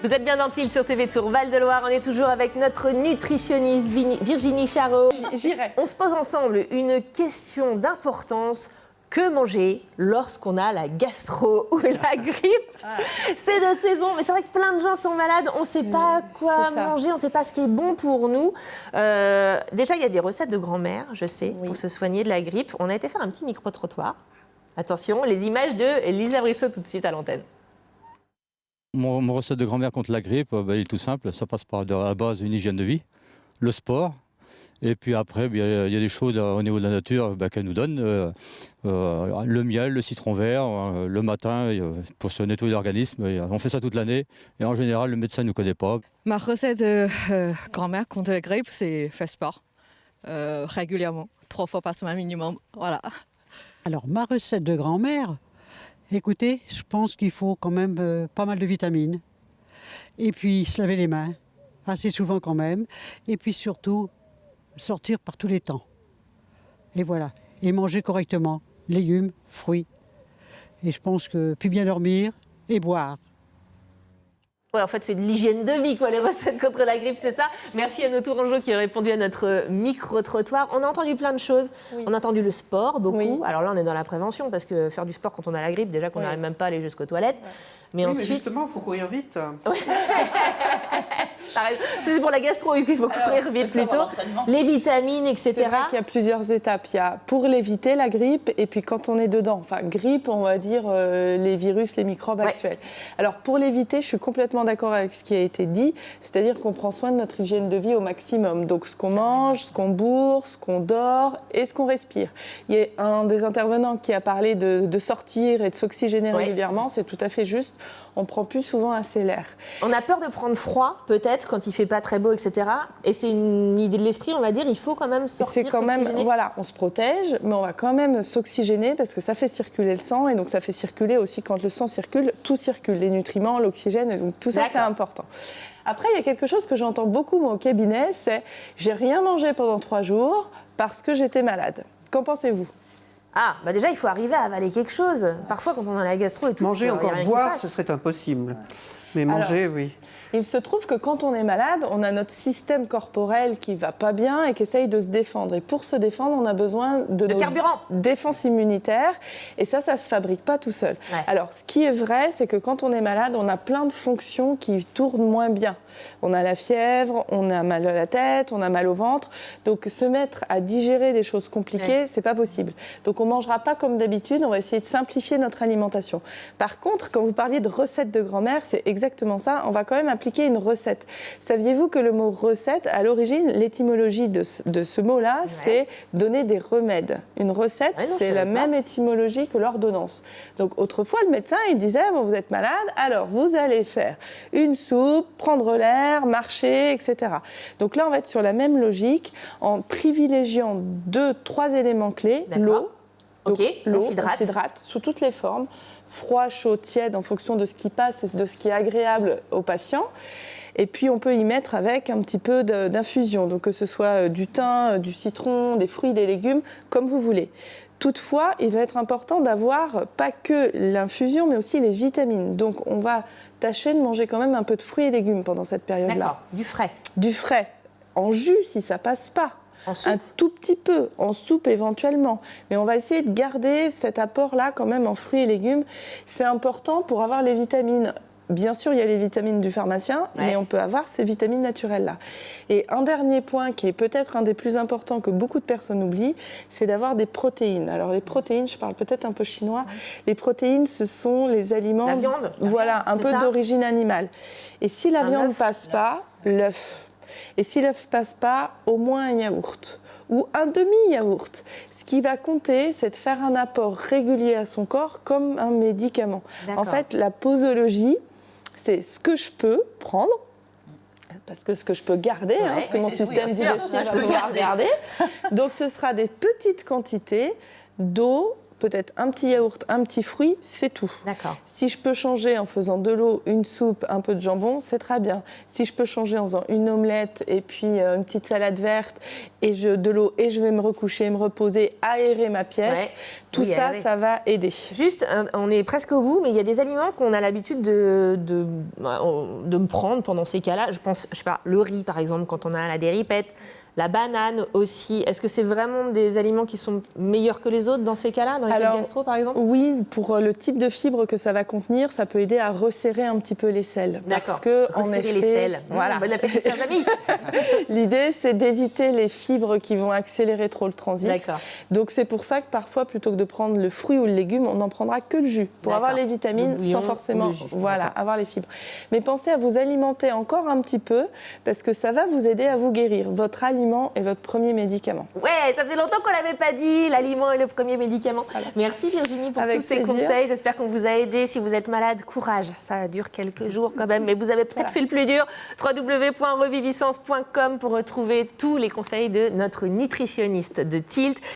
Vous êtes bien dans Tilt sur TV Tour Val-de-Loire. On est toujours avec notre nutritionniste Virginie Charot. J'irai. On se pose ensemble une question d'importance. Que manger lorsqu'on a la gastro ou la grippe? C'est de saison, mais c'est vrai que plein de gens sont malades. On ne sait pas quoi manger, on ne sait pas ce qui est bon pour nous. Déjà, il y a des recettes de grand-mère, je sais, pour se soigner de la grippe. On a été faire un petit micro-trottoir. Attention, les images de Lisa Brissot tout de suite à l'antenne. Mon recette de grand-mère contre la grippe, il est tout simple. Ça passe par à la base une hygiène de vie, le sport. Et puis après, il y a des choses au niveau de la nature qu'elle nous donne. Le miel, le citron vert, le matin, pour se nettoyer l'organisme. On fait ça toute l'année. Et en général, le médecin ne nous connaît pas. Ma recette de grand-mère contre la grippe, c'est faire sport régulièrement, 3 fois par semaine minimum. Voilà. Alors, ma recette de grand-mère, écoutez, je pense qu'il faut quand même pas mal de vitamines. Et puis, se laver les mains, assez souvent quand même. Et puis surtout, sortir par tous les temps. Et voilà. Et manger correctement. Légumes, fruits. Et je pense que, puis bien dormir et boire. Ouais, en fait, c'est de l'hygiène de vie, quoi, les recettes contre la grippe, c'est ça. Merci à nos Tourangeaux qui ont répondu à notre micro-trottoir. On a entendu plein de choses. On a entendu le sport, beaucoup. Alors là, on est dans la prévention, parce que faire du sport quand on a la grippe, déjà qu'on n'arrive même pas à aller jusqu'aux toilettes. Mais ensuite... mais justement, il faut courir vite. C'est pour la gastro qu'il faut courir vite plutôt. Les vitamines, etc. C'est vrai qu'il y a plusieurs étapes. Il y a pour l'éviter la grippe et puis quand on est dedans. Enfin, grippe, on va dire les virus, les microbes actuels. Alors pour l'éviter, je suis complètement d'accord avec ce qui a été dit. C'est-à-dire qu'on prend soin de notre hygiène de vie au maximum. Donc ce qu'on mange, ce qu'on bourre, ce qu'on dort et ce qu'on respire. Il y a un des intervenants qui a parlé de sortir et de s'oxygéner régulièrement. C'est tout à fait juste. On prend plus souvent assez l'air. On a peur de prendre froid, peut-être, quand il fait pas très beau, etc. Et c'est une idée de l'esprit, on va dire, il faut quand même sortir, s'oxygéner. Voilà, on se protège, mais on va quand même s'oxygéner parce que ça fait circuler le sang et donc ça fait circuler aussi, quand le sang circule, tout circule, les nutriments, l'oxygène, et donc tout ça, c'est important. Après, il y a quelque chose que j'entends beaucoup, moi, au cabinet, c'est « j'ai rien mangé pendant 3 jours parce que j'étais malade ». Qu'en pensez-vous ? Ah, déjà, il faut arriver à avaler quelque chose. Parfois, quand on a la gastro et tout... Manger, encore boire, ce serait impossible. Mais manger, oui. Il se trouve que quand on est malade, on a notre système corporel qui ne va pas bien et qui essaye de se défendre. Et pour se défendre, on a besoin de nos carburant. Défense immunitaire. Et ça ne se fabrique pas tout seul. Ouais. Alors, ce qui est vrai, c'est que quand on est malade, on a plein de fonctions qui tournent moins bien. On a la fièvre, on a mal à la tête, on a mal au ventre. Donc, se mettre à digérer des choses compliquées, c'est pas possible. Donc, on ne mangera pas comme d'habitude. On va essayer de simplifier notre alimentation. Par contre, quand vous parliez de recettes de grand-mère, c'est exactement ça. On va quand même appliquer une recette. Saviez-vous que le mot recette, à l'origine, l'étymologie de ce mot-là, c'est donner des remèdes. Une recette, c'est la même étymologie que l'ordonnance. Donc autrefois, le médecin, il disait, bon, vous êtes malade, alors vous allez faire une soupe, prendre l'air, marcher, etc. Donc là, on va être sur la même logique en privilégiant 2-3 éléments clés. L'eau, on s'hydrate sous toutes les formes. Froid, chaud, tiède, en fonction de ce qui passe et de ce qui est agréable au patient. Et puis, on peut y mettre avec un petit peu d'infusion, donc que ce soit du thym, du citron, des fruits, des légumes, comme vous voulez. Toutefois, il va être important d'avoir pas que l'infusion, mais aussi les vitamines. Donc, on va tâcher de manger quand même un peu de fruits et légumes pendant cette période-là. D'accord, du frais. Du frais, en jus si ça passe pas. Un tout petit peu, en soupe éventuellement. Mais on va essayer de garder cet apport-là quand même en fruits et légumes. C'est important pour avoir les vitamines. Bien sûr, il y a les vitamines du pharmacien, mais on peut avoir ces vitamines naturelles-là. Et un dernier point qui est peut-être un des plus importants que beaucoup de personnes oublient, c'est d'avoir des protéines. Alors les protéines, je parle peut-être un peu chinois, les protéines, ce sont les aliments... La viande. Voilà, un peu d'origine animale. Et si la viande ne passe pas, l'œuf. Et si l'œuf ne passe pas, au moins un yaourt ou un demi-yaourt. Ce qui va compter, c'est de faire un apport régulier à son corps comme un médicament. En fait, la posologie, c'est ce que je peux prendre, parce que ce que je peux garder, parce que mon système digestif va pouvoir garder. Donc ce sera des petites quantités d'eau, peut-être un petit yaourt, un petit fruit, c'est tout. D'accord. Si je peux changer en faisant de l'eau, une soupe, un peu de jambon, c'est très bien. Si je peux changer en faisant une omelette et puis une petite salade verte et de l'eau et je vais me recoucher, me reposer, aérer ma pièce, tout ça, ça va aider. Juste, on est presque au bout, mais il y a des aliments qu'on a l'habitude de me prendre pendant ces cas-là. Je pense, je sais pas, le riz par exemple, quand on a des ripettes. La banane aussi. Est-ce que c'est vraiment des aliments qui sont meilleurs que les autres dans ces cas-là, dans les cas de gastro par exemple? Oui, pour le type de fibres que ça va contenir, ça peut aider à resserrer un petit peu les selles. D'accord. Parce que, resserrer en effet, les selles. Voilà. Bon appétit, chers amis. L'idée, c'est d'éviter les fibres qui vont accélérer trop le transit. D'accord. Donc c'est pour ça que parfois, plutôt que de prendre le fruit ou le légume, on n'en prendra que le jus pour avoir les vitamines sans forcément avoir les fibres. Mais pensez à vous alimenter encore un petit peu parce que ça va vous aider à vous guérir. Votre aliment est votre premier médicament. Ouais, ça faisait longtemps qu'on ne l'avait pas dit, l'aliment est le premier médicament. Voilà. Merci Virginie pour tous ces conseils. J'espère qu'on vous a aidé. Si vous êtes malade, courage. Ça dure quelques jours quand même, mais vous avez peut-être fait le plus dur. www.reviviscence.com pour retrouver tous les conseils de notre nutritionniste de Tilt.